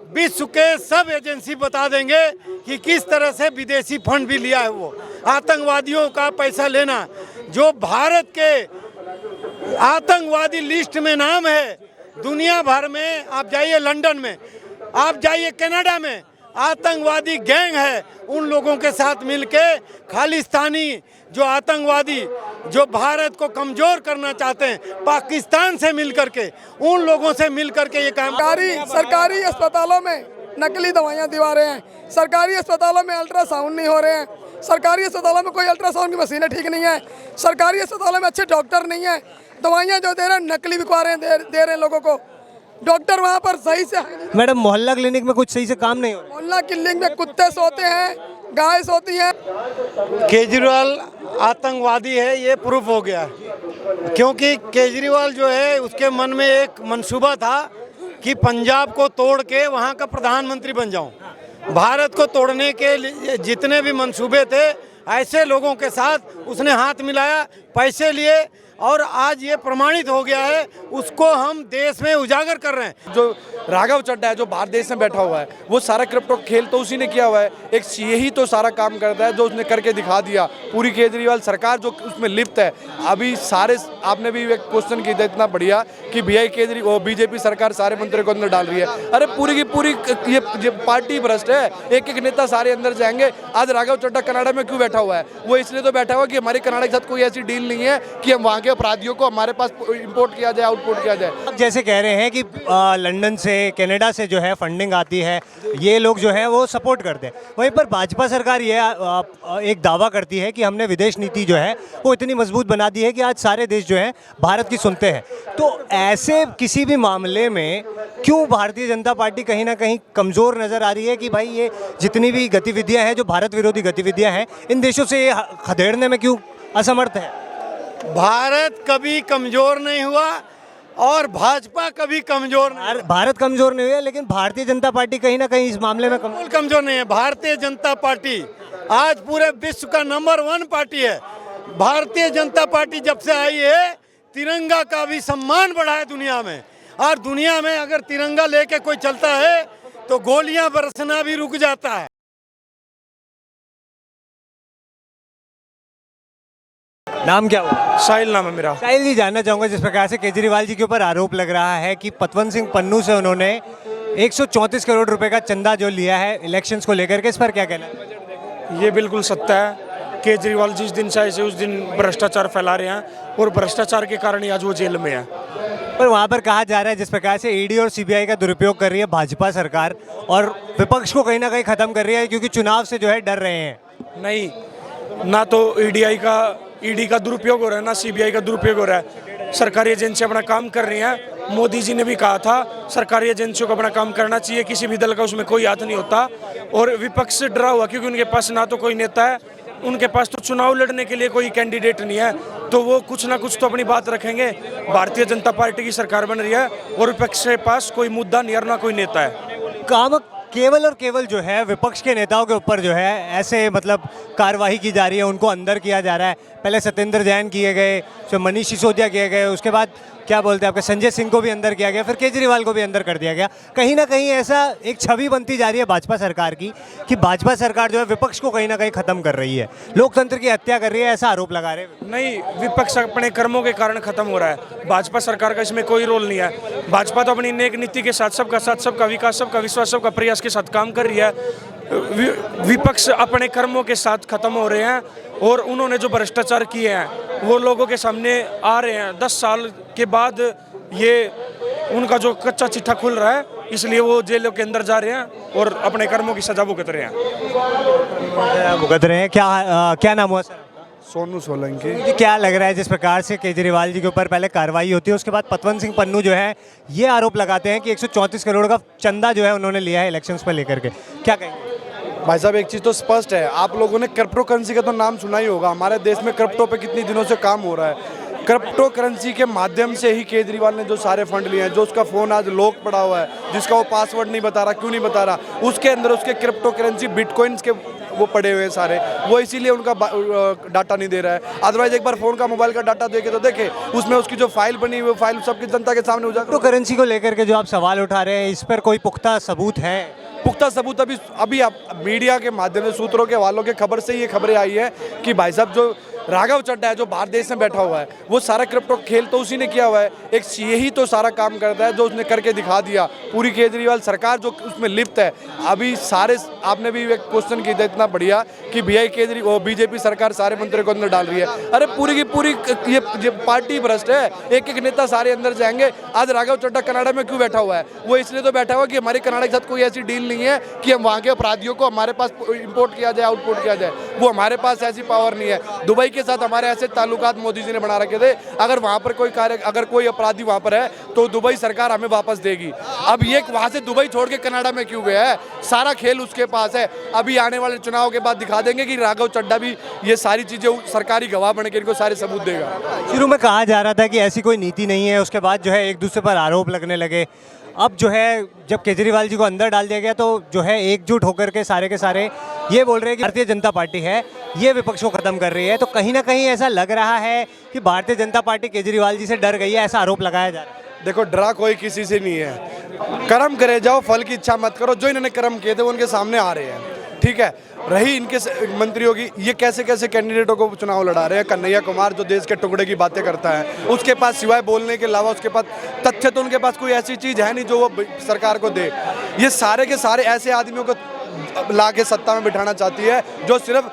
विश्व के सब एजेंसी बता देंगे कि किस तरह से विदेशी फंड भी लिया है। वो आतंकवादियों का पैसा लेना, जो भारत के आतंकवादी लिस्ट में नाम है दुनिया भर में। आप जाइए लंदन में, आप जाइए कनाडा में, आतंकवादी गैंग है। उन लोगों के साथ मिलके खालिस्तानी जो आतंकवादी जो भारत को कमजोर करना चाहते हैं, पाकिस्तान से मिलकर के, उन लोगों से मिलकर के ये काम। सरकारी अस्पतालों में नकली दवाइयाँ दिवा रहे हैं, सरकारी अस्पतालों में अल्ट्रासाउंड नहीं हो रहे हैं, सरकारी अस्पतालों में कोई अल्ट्रासाउंड की मशीनें ठीक नहीं है, सरकारी अस्पतालों में अच्छे डॉक्टर नहीं है, दवाइयाँ जो दे रहे हैं नकली बिकवा रहे हैं, दे रहे हैं लोगों को, डॉक्टर वहाँ पर सही से। मैडम मोहल्ला क्लिनिक में कुछ सही से काम नहीं हो रहा। मोहल्ला क्लिनिक में कुत्ते सोते हैं, गाय सोती है। केजरीवाल आतंकवादी है, ये प्रूफ हो गया, क्योंकि केजरीवाल जो है उसके मन में एक मंसूबा था कि पंजाब को तोड़ के वहाँ का प्रधानमंत्री बन जाऊँ। भारत को तोड़ने के लिए जितने भी मंसूबे थे, ऐसे लोगों के साथ उसने हाथ मिलाया, पैसे लिए, और आज ये प्रमाणित हो गया है। उसको हम देश में उजागर कर रहे हैं। जो राघव चड्ढा है, जो बाहर देश में बैठा हुआ है, वो सारा क्रिप्टो खेल तो उसी ने किया हुआ है। एक सीए ही तो सारा काम करता है, जो उसने करके दिखा दिया। पूरी केजरीवाल सरकार जो उसमें लिप्त है। अभी सारे आपने भी एक क्वेश्चन किया था इतना बढ़िया कि भैया केजरीवाल बीजेपी सरकार सारे मंत्रियों को अंदर डाल रही है। अरे पूरी की पूरी ये पार्टी भ्रष्ट है, एक एक नेता सारे अंदर जाएंगे। आज राघव चड्ढा कनाडा में क्यों बैठा हुआ है? वो इसलिए तो बैठा हुआ है कि हमारे कनाडा के साथ कोई ऐसी डील नहीं है कि हम वहाँ के अपराधियों को हमारे पास इंपोर्ट किया जाए, आउटपोर्ट किया जाए। आप जैसे कह रहे हैं कि लंदन से, कनाडा से जो है फंडिंग आती है, ये लोग जो है वो सपोर्ट करते हैं। वहीं पर भाजपा सरकार ये एक दावा करती है कि हमने विदेश नीति जो है वो इतनी मजबूत बना दी है कि आज सारे देश जो हैं भारत की सुनते हैं। तो ऐसे किसी भी मामले में क्यों भारतीय जनता पार्टी कहीं ना कहीं कमज़ोर नज़र आ रही है कि भाई ये जितनी भी गतिविधियाँ हैं, जो भारत विरोधी गतिविधियाँ हैं, इन देशों से ये खदेड़ने में क्यों असमर्थ है? भारत कभी कमजोर नहीं हुआ और भाजपा कभी कमजोर नहीं। भारत कमजोर नहीं हुआ, लेकिन भारतीय जनता पार्टी कहीं ना कहीं इस मामले में कमजोर नहीं है। भारतीय जनता पार्टी आज पूरे विश्व का नंबर 1 पार्टी है। भारतीय जनता पार्टी जब से आई है, तिरंगा का भी सम्मान बढ़ा है दुनिया में। और दुनिया में अगर तिरंगा लेके कोई चलता है तो गोलियां बरसना भी रुक जाता है। नाम क्या हुआ? साहिल नाम है मेरा। साहिल जी, जानना चाहूँगा, जिस प्रकार से केजरीवाल जी के ऊपर आरोप लग रहा है कि पतवंत सिंह पन्नू से उन्होंने 134 करोड़ रुपए का चंदा जो लिया है इलेक्शंस को लेकर के, इस पर क्या कहना है? ये बिल्कुल सत्य है। केजरीवाल जिस दिन से ऐसे उस दिन भ्रष्टाचार फैला रहे हैं और भ्रष्टाचार के कारण ही आज वो जेल में है। पर वहाँ पर कहा जा रहा है जिस प्रकार से ईडी और सीबीआई का दुरुपयोग कर रही है भाजपा सरकार और विपक्ष को कहीं ना कहीं खत्म कर रही है, क्योंकि चुनाव से जो है डर रहे हैं। नहीं, ना तो ईडी का दुरुपयोग हो रहा है, ना सीबीआई का दुरुपयोग हो रहा है। सरकारी एजेंसी अपना काम कर रही हैं। मोदी जी ने भी कहा था सरकारी एजेंसियों को अपना काम करना चाहिए, किसी भी दल का उसमें कोई हाथ नहीं होता। और विपक्ष से डरा हुआ, क्योंकि उनके पास ना तो कोई नेता है, उनके पास तो चुनाव लड़ने के लिए कोई कैंडिडेट नहीं है, तो वो कुछ ना कुछ तो अपनी बात रखेंगे। भारतीय जनता पार्टी की सरकार बन रही है और विपक्ष के पास कोई मुद्दा नहीं और ना कोई नेता है। काम केवल और केवल जो है विपक्ष के नेताओं के ऊपर जो है ऐसे मतलब कार्रवाई की जा रही है, उनको अंदर किया जा रहा है। पहले सत्येंद्र जैन किए गए, फिर मनीष सिसोदिया किए गए, उसके बाद क्या बोलते हैं आपके संजय सिंह को भी अंदर किया गया, फिर केजरीवाल को भी अंदर कर दिया गया। कहीं ना कहीं ऐसा एक छवि बनती जा रही है भाजपा सरकार की कि भाजपा सरकार जो है विपक्ष को कहीं ना कहीं खत्म कर रही है, लोकतंत्र की हत्या कर रही है, ऐसा आरोप लगा रहे हैं। नहीं, विपक्ष अपने कर्मों के कारण खत्म हो रहा है। भाजपा सरकार का इसमें कोई रोल नहीं है। भाजपा तो अपनी नेक नीति के साथ, सबका विकास, सबका विश्वास, सबका प्रयास के साथ काम कर रही है। विपक्ष अपने कर्मों के साथ खत्म हो रहे हैं और उन्होंने जो भ्रष्टाचार किए हैं वो लोगों के सामने आ रहे हैं। 10 साल के बाद ये उनका जो कच्चा चिट्ठा खुल रहा है, इसलिए वो जेलों के अंदर जा रहे हैं और अपने कर्मों की सजा भुगत रहे हैं। क्या नाम हुआ सर? सोनू सोलंकी। मुझे क्या लग रहा है जिस प्रकार से केजरीवाल जी के ऊपर पहले कार्रवाई होती है, उसके बाद पतवंत सिंह पन्नू जो है ये आरोप लगाते हैं कि 134 करोड़ का चंदा जो है उन्होंने लिया है इलेक्शंस पर लेकर के, क्या कहेंगे? भाई साहब, एक चीज़ तो स्पष्ट है, आप लोगों ने क्रिप्टो करेंसी का तो नाम सुना ही होगा। हमारे देश में क्रिप्टो पे कितनी दिनों से काम हो रहा है। क्रिप्टो करेंसी के माध्यम से ही केजरीवाल ने जो सारे फंड लिए हैं, जो उसका फ़ोन आज लॉक पड़ा हुआ है, जिसका वो पासवर्ड नहीं बता रहा, क्यों नहीं बता रहा, उसके अंदर उसके क्रिप्टो करेंसी बिटकॉइंस के वो पड़े हुए हैं सारे, वो इसीलिए उनका डाटा नहीं दे रहा है। अदरवाइज एक बार फ़ोन का मोबाइल का डाटा देखे तो देखे, उसमें उसकी जो फाइल बनी हुई फाइल सबकी जनता के सामने उजागर। तो करेंसी को लेकर के जो आप सवाल उठा रहे हैं, इस पर कोई पुख्ता सबूत है? पुख्ता सबूत अभी आप मीडिया के माध्यम से, सूत्रों के वालों के खबर से ये खबरें आई है कि भाई साहब जो राघव चड्ढा है जो बाहर देश में बैठा हुआ है, वो सारा क्रिप्टो खेल तो उसी ने किया हुआ है। एक यही तो सारा काम करता है जो उसने करके दिखा दिया। पूरी केजरीवाल सरकार जो उसमें लिप्त है। अभी सारे आपने भी एक क्वेश्चन किया था इतना बढ़िया कि भैया केजरीवाल बीजेपी सरकार सारे मंत्रियों को अंदर डाल रही है। अरे पूरी की पूरी ये पार्टी भ्रष्ट है, एक एक नेता सारे अंदर जाएंगे। आज राघव चड्ढा कनाडा में क्यों बैठा हुआ है? वो इसलिए तो बैठा हुआ है कि हमारे कनाडा के साथ कोई ऐसी डील नहीं है कि हम वहाँ के अपराधियों को हमारे पास इम्पोर्ट किया जाए, आउटपोर्ट किया जाए। वो हमारे पास ऐसी पावर नहीं है। दुबई के साथ हमारे ऐसे ताल्लुकात मोदी जी ने बना रखे थे, अगर वहाँ पर अगर कोई अपराधी वहाँ पर है तो दुबई सरकार हमें वापस देगी। अब ये वहाँ से दुबई छोड़ के कनाडा में क्यों गया है? सारा खेल उसके पास है। अभी आने वाले चुनाव के बाद दिखा देंगे कि राघव चड्ढा भी ये सारी चीज़ें सरकारी गवाह बन के इनको सारे सबूत देगा। शुरू में कहा जा रहा था कि ऐसी कोई नीति नहीं है, उसके बाद जो है एक दूसरे पर आरोप लगने लगे। अब जो है जब केजरीवाल जी को अंदर डाल दिया गया तो जो है एकजुट होकर के सारे ये बोल रहे हैं कि भारतीय जनता पार्टी है ये विपक्ष को खत्म कर रही है। तो कहीं ना कहीं ऐसा लग रहा है कि भारतीय जनता पार्टी केजरीवाल जी से डर गई है, ऐसा आरोप लगाया जा रहा है। देखो, डरा कोई किसी से नहीं है। कर्म करे जाओ, फल की इच्छा मत करो। जो इन्होंने कर्म किए थे वो उनके सामने आ रहे हैं, ठीक है। रही इनके मंत्रियों की, ये कैसे कैसे कैंडिडेटों को चुनाव लड़ा रहे हैं। कन्हैया कुमार जो देश के टुकड़े की बातें करता है, उसके पास सिवाय बोलने के अलावा उसके पास तथ्य तो उनके पास कोई ऐसी चीज़ है नहीं जो वो सरकार को दे। ये सारे के सारे ऐसे आदमियों को ला के सत्ता में बिठाना चाहती है जो सिर्फ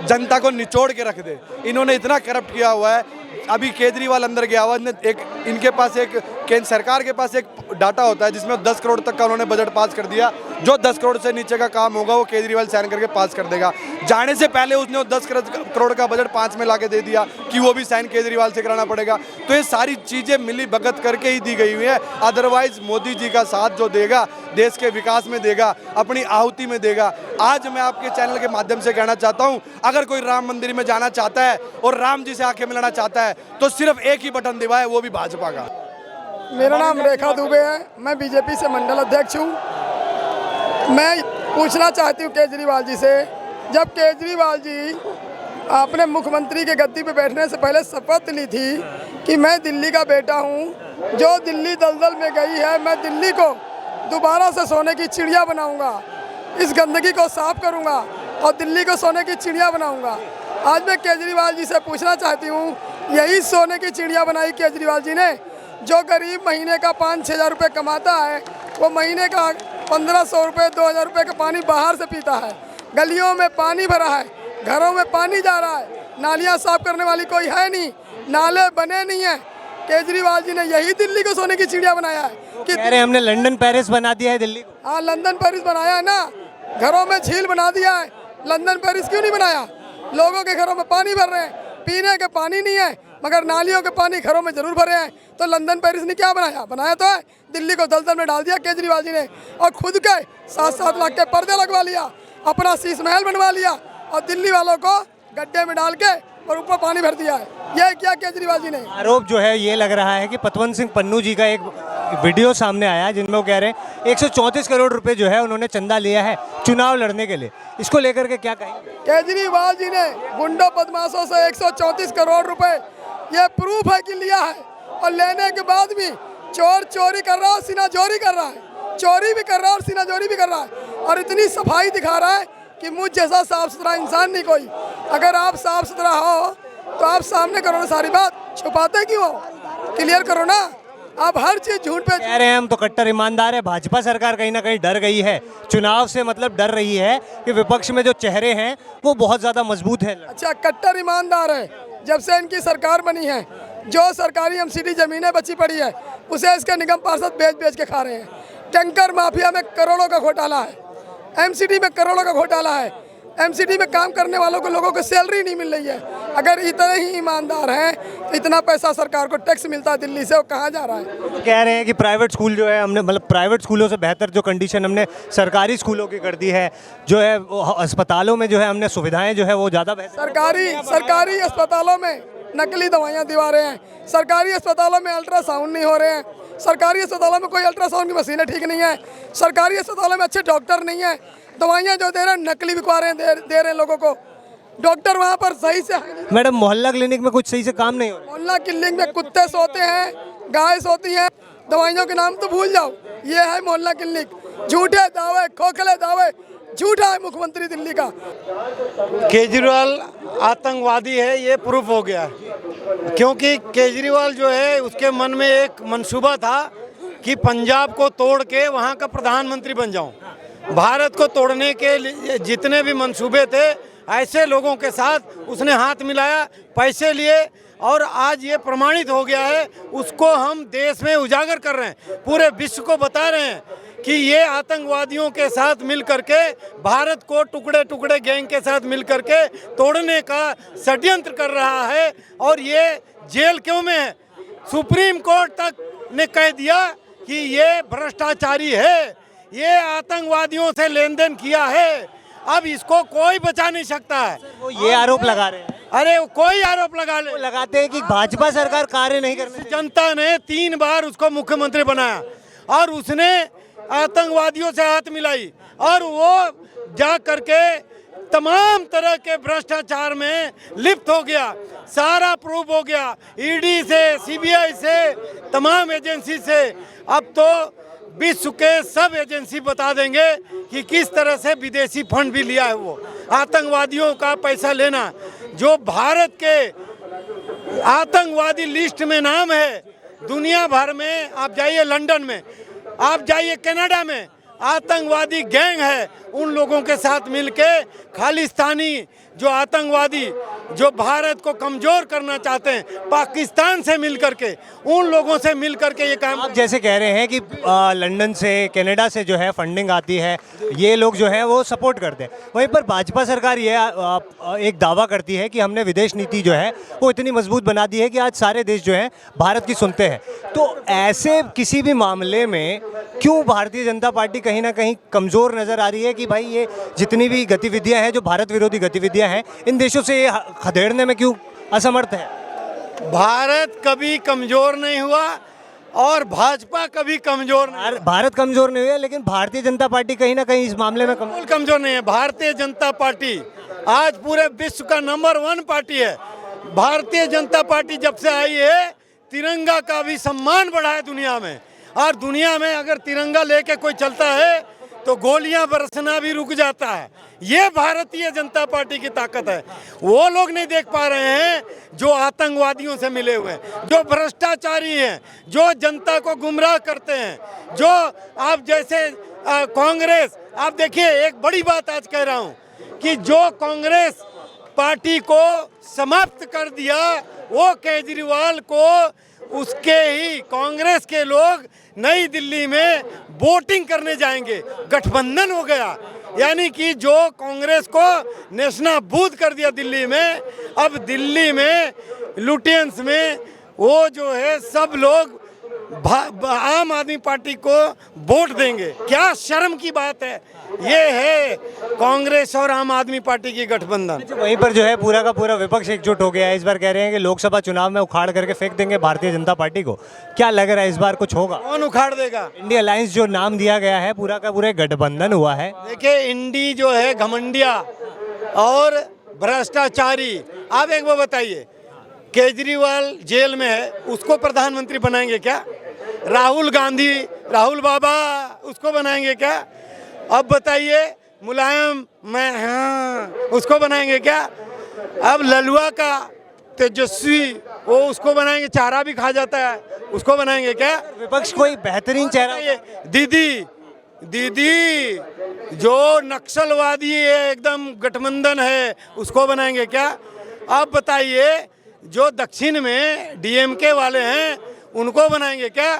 जनता को निचोड़ के रख दे। इन्होंने इतना करप्ट किया हुआ है। अभी केजरीवाल अंदर गया हुआ, इनके पास एक केंद्र सरकार के पास एक डाटा होता है जिसमें 10 करोड़ तक का उन्होंने बजट पास कर दिया। जो 10 करोड़ से नीचे का काम होगा वो केजरीवाल साइन करके पास कर देगा। जाने से पहले उसने वो 10 करोड़ का बजट 5 में लाके दे दिया कि वो भी साइन केजरीवाल से कराना पड़ेगा। तो ये सारी चीज़ें मिली भगत करके ही दी गई हुई है। अदरवाइज मोदी जी का साथ जो देगा देश के विकास में देगा, अपनी आहुति में देगा। आज मैं आपके चैनल के माध्यम से कहना चाहता हूँ, अगर कोई राम मंदिर में जाना चाहता है और राम जी से आंखें मिलाना चाहता है तो सिर्फ एक ही बटन दबाए, वो भी भाजपा का। मेरा नाम रेखा दुबे है, मैं बीजेपी से मंडल अध्यक्ष हूँ। मैं पूछना चाहती हूँ केजरीवाल जी से, जब केजरीवाल जी अपने मुख्यमंत्री के गद्दी पे बैठने से पहले शपथ ली थी कि मैं दिल्ली का बेटा हूँ, जो दिल्ली दलदल में गई है मैं दिल्ली को दोबारा से सोने की चिड़िया बनाऊँगा, इस गंदगी को साफ करूँगा और दिल्ली को सोने की चिड़िया बनाऊँगा। आज मैं केजरीवाल जी से पूछना चाहती हूँ, यही सोने की चिड़िया बनाई केजरीवाल जी ने। जो गरीब महीने का 5-6 हज़ार रुपये कमाता है वो महीने का 1500 रुपये 2000 रुपये का पानी बाहर से पीता है। गलियों में पानी भरा है, घरों में पानी जा रहा है, नालियाँ साफ करने वाली कोई है नहीं, नाले बने नहीं हैं। केजरीवाल जी ने यही दिल्ली को सोने की चिड़िया बनाया है कि कह रहे हैं हमने लंदन पेरिस बना दिया है दिल्ली को। हाँ, लंदन पेरिस बनाया है ना, घरों में झील बना दिया है। लंदन पेरिस क्यों नहीं बनाया? लोगों के घरों में पानी भर रहे हैं, पीने के पानी नहीं है मगर नालियों के पानी घरों में जरूर भरे हैं। तो लंदन पेरिस ने क्या बनाया? बनाया तो है दिल्ली को दलदल में डाल दिया केजरीवाल जी ने, और खुद के 7-7 लाख के पर्दे लगवा लिया, अपना शीश महल बनवा लिया और दिल्ली वालों को गड्ढे में डाल के और ऊपर पानी भर दिया है। यह किया केजरीवाल जी ने। आरोप जो है ये लग रहा है कि पतवंत सिंह पन्नू जी का एक वीडियो सामने आया है जिनमें वो कह रहे हैं 134 करोड़ रुपए जो है उन्होंने चंदा लिया है चुनाव लड़ने के लिए। इसको लेकर के क्या कहेंगे? केजरीवाल जी ने गुंडों बदमाशों से 134 करोड़ रुपए, ये प्रूफ है कि लिया है, और लेने के बाद भी चोर चोरी कर रहा है, सीना जोरी कर रहा है, चोरी भी कर रहा है और सीना जोरी भी कर रहा है, और इतनी सफाई दिखा रहा है कि मुझ जैसा साफ सुथरा इंसान नहीं कोई। अगर आप साफ सुथरा हो तो आप सामने करो ना, सारी बात छुपाते क्यों हो? क्लियर करो ना। आप हर चीज झूठ पे कह रहे हैं हम तो कट्टर ईमानदार है। भाजपा सरकार कहीं ना कहीं डर गई है चुनाव से, मतलब डर रही है कि विपक्ष में जो चेहरे हैं वो बहुत ज्यादा मजबूत है। अच्छा, कट्टर ईमानदार है। जब से इनकी सरकार बनी है, जो सरकारी एमसीडी जमीनें बची पड़ी है उसे इसके निगम पार्षद बेच के खा रहे हैं। टैंकर माफिया में करोड़ों का घोटाला है, एमसीडी में करोड़ों का घोटाला है, एमसीडी में काम करने वालों को लोगों को सैलरी नहीं मिल रही है। अगर इतने ही ईमानदार हैं तो इतना पैसा सरकार को टैक्स मिलता है दिल्ली से, वो कहाँ जा रहा है? कह रहे हैं कि प्राइवेट स्कूल जो है हमने, मतलब प्राइवेट स्कूलों से बेहतर जो कंडीशन हमने सरकारी स्कूलों की कर दी है, जो है अस्पतालों में जो है हमने सुविधाएं जो है वो ज़्यादा बेहतर। सरकारी अस्पतालों में नकली दवाइयाँ दिवा रहे हैं, सरकारी अस्पतालों में अल्ट्रासाउंड नहीं हो रहे हैं, सरकारी अस्पतालों में कोई अल्ट्रासाउंड की मशीनें ठीक नहीं है, सरकारी अस्पतालों में अच्छे डॉक्टर नहीं है। दवाइयाँ जो दे रहे हैं नकली बिकवा रहे हैं, दे रहे हैं लोगों को। डॉक्टर वहाँ पर सही से है नहीं। मैडम मोहल्ला क्लिनिक में कुछ सही से काम नहीं हो रहा। मोहल्ला क्लिनिक में कुत्ते सोते हैं, गाय सोती हैं, दवाइयों के नाम तो भूल जाओ। ये है मोहल्ला क्लिनिक, झूठे दावे, खोखले दावे, झूठा है मुख्यमंत्री दिल्ली का। केजरीवाल आतंकवादी है, ये प्रूफ हो गया। क्योंकि केजरीवाल जो है उसके मन में एक मंसूबा था कि पंजाब को तोड़ के वहाँ का प्रधानमंत्री बन जाऊं। भारत को तोड़ने के लिए जितने भी मंसूबे थे, ऐसे लोगों के साथ उसने हाथ मिलाया, पैसे लिए, और आज ये प्रमाणित हो गया है। उसको हम देश में उजागर कर रहे हैं, पूरे विश्व को बता रहे हैं कि ये आतंकवादियों के साथ मिल करके भारत को टुकड़े टुकड़े गैंग के साथ मिल करके तोड़ने का षड्यंत्र कर रहा है। और ये जेल क्यों में है? सुप्रीम कोर्ट तक ने कह दिया कि ये भ्रष्टाचारी है, ये आतंकवादियों से लेन देन किया है। अब इसको कोई बचा नहीं सकता है। वो ये आरोप लगा रहे हैं, अरे कोई आरोप लगा ले, वो लगाते हैं कि भाजपा सरकार कार्य नहीं करने। जनता ने 3 बार उसको मुख्यमंत्री बनाया और उसने आतंकवादियों से हाथ मिलाई और वो जा करके तमाम तरह के भ्रष्टाचार में लिप्त हो गया। सारा प्रूफ हो गया, ईडी से, सीबीआई से, तमाम एजेंसी से। अब तो विश्व के सब एजेंसी बता देंगे कि किस तरह से विदेशी फंड भी लिया है वो आतंकवादियों का पैसा लेना। जो भारत के आतंकवादी लिस्ट में नाम है, दुनिया भर में आप जाइए, लंदन में आप जाइए, कनाडा में आतंकवादी गैंग है। उन लोगों के साथ मिलके खालिस्तानी जो आतंकवादी जो भारत को कमजोर करना चाहते हैं, पाकिस्तान से मिल करके, उन लोगों से मिल करके ये काम। आप जैसे कह रहे हैं कि लंदन से, कनाडा से जो है फंडिंग आती है, ये लोग जो है वो सपोर्ट करते हैं। वहीं पर भाजपा सरकार ये एक दावा करती है कि हमने विदेश नीति जो है वो इतनी मजबूत बना दी है कि आज सारे देश जो हैं भारत की सुनते हैं। तो ऐसे किसी भी मामले में क्यों भारतीय जनता पार्टी कहीं ना कहीं कमज़ोर नज़र आ रही है कि भाई ये जितनी भी गतिविधियां हैं, जो भारत विरोधी गतिविधियां हैं, इन देशों से ये खदेड़ने में क्यों असमर्थ है? भारत कभी कमजोर नहीं हुआ और भाजपा कभी कमजोर नहीं। भारत कमजोर नहीं हुआ, लेकिन भारतीय जनता पार्टी कहीं ना कहीं इस मामले में कमजोर नहीं है। भारतीय जनता पार्टी आज पूरे विश्व का नंबर 1 पार्टी है। भारतीय जनता पार्टी जब से आई है, तिरंगा का भी सम्मान बढ़ा है दुनिया में। और दुनिया में अगर तिरंगा लेके कोई चलता है तो गोलियां बरसना भी रुक जाता है। ये भारतीय जनता पार्टी की ताकत है। वो लोग नहीं देख पा रहे हैं जो आतंकवादियों से मिले हुए हैं, जो भ्रष्टाचारी हैं, जो जनता को गुमराह करते हैं, जो आप जैसे कांग्रेस। आप देखिए, एक बड़ी बात आज कह रहा हूं कि जो कांग्रेस पार्टी को समाप्त कर दिया, वो केजरीवाल को उसके ही कांग्रेस के लोग नई दिल्ली में वोटिंग करने जाएंगे। गठबंधन हो गया, यानी कि जो कांग्रेस को नेशनाबूद कर दिया दिल्ली में, अब दिल्ली में लुटियंस में वो जो है सब लोग आम आदमी पार्टी को वोट देंगे। क्या शर्म की बात है। ये है कांग्रेस और आम आदमी पार्टी की गठबंधन। वहीं पर जो है पूरा का पूरा विपक्ष एकजुट हो गया है। इस बार कह रहे हैं कि लोकसभा चुनाव में उखाड़ करके फेंक देंगे भारतीय जनता पार्टी को। क्या लग रहा है इस बार कुछ होगा? कौन उखाड़ देगा? इंडिया अलायंस जो नाम दिया गया है, पूरा का पूरा गठबंधन हुआ है। देखिए, इंडी जो है घमंडिया और भ्रष्टाचारी। आप एक बार बताइए, केजरीवाल जेल में है, उसको प्रधानमंत्री बनाएंगे क्या? राहुल गांधी, राहुल बाबा, उसको बनाएंगे क्या? अब बताइए, मुलायम, मैं, हाँ, उसको बनाएंगे क्या? अब ललुआ का तेजस्वी, वो उसको बनाएंगे, चारा भी खा जाता है, उसको बनाएंगे क्या? विपक्ष कोई बेहतरीन चेहरा? दीदी जो नक्सलवादी है, एकदम गठबंधन है, उसको बनाएंगे क्या? अब बताइए, जो दक्षिण में डीएमके वाले हैं, उनको बनाएंगे क्या?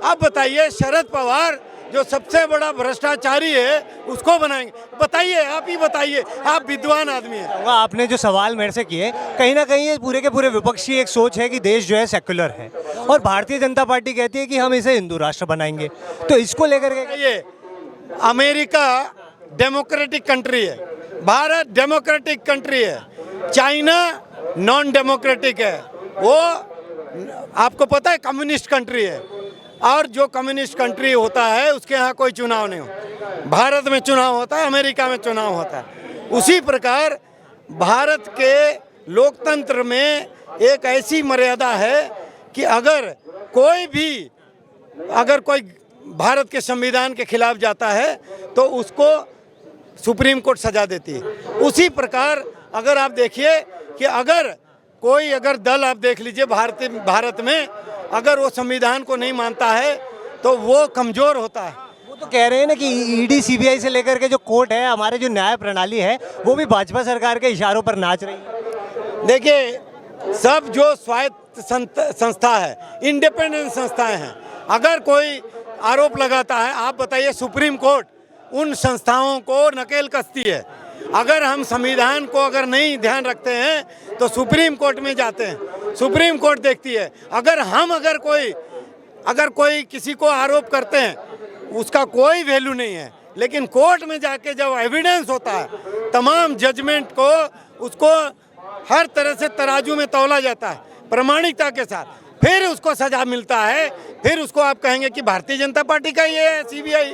अब बताइए, शरद पवार जो सबसे बड़ा भ्रष्टाचारी है, उसको बनाएंगे? बताइए, आप ही बताइए, आप विद्वान आदमी हैं। आपने जो सवाल मेरे से किए, कहीं ना कहीं ये पूरे के पूरे विपक्ष की एक सोच है कि देश जो है सेक्युलर है और भारतीय जनता पार्टी कहती है कि हम इसे हिंदू राष्ट्र बनाएंगे। तो इसको लेकर के ये अमेरिका डेमोक्रेटिक कंट्री है, भारत डेमोक्रेटिक कंट्री है, चाइना नॉन डेमोक्रेटिक है, वो आपको पता है कम्युनिस्ट कंट्री है। और जो कम्युनिस्ट कंट्री होता है उसके यहाँ कोई चुनाव नहीं हो। भारत में चुनाव होता है, अमेरिका में चुनाव होता है। उसी प्रकार भारत के लोकतंत्र में एक ऐसी मर्यादा है कि अगर कोई भारत के संविधान के खिलाफ जाता है तो उसको सुप्रीम कोर्ट सजा देती है। उसी प्रकार अगर आप देखिए कि अगर दल आप देख लीजिए भारत में अगर वो संविधान को नहीं मानता है तो वो कमज़ोर होता है। वो तो कह रहे हैं ना कि ईडी सीबीआई से लेकर के जो कोर्ट है, हमारे जो न्याय प्रणाली है, वो भी भाजपा सरकार के इशारों पर नाच रही है। देखिए, सब जो स्वायत्त संस्था है, इंडिपेंडेंट संस्थाएं हैं, अगर कोई आरोप लगाता है, आप बताइए सुप्रीम कोर्ट उन संस्थाओं को नकेल कसती है। अगर हम संविधान को अगर नहीं ध्यान रखते हैं तो सुप्रीम कोर्ट में जाते हैं, सुप्रीम कोर्ट देखती है। अगर कोई किसी को आरोप करते हैं उसका कोई वैल्यू नहीं है, लेकिन कोर्ट में जाके जब एविडेंस होता है, तमाम जजमेंट को उसको हर तरह से तराजू में तौला जाता है प्रामाणिकता के साथ, फिर उसको सजा मिलता है। फिर उसको आप कहेंगे कि भारतीय जनता पार्टी का ये है सीबीआई।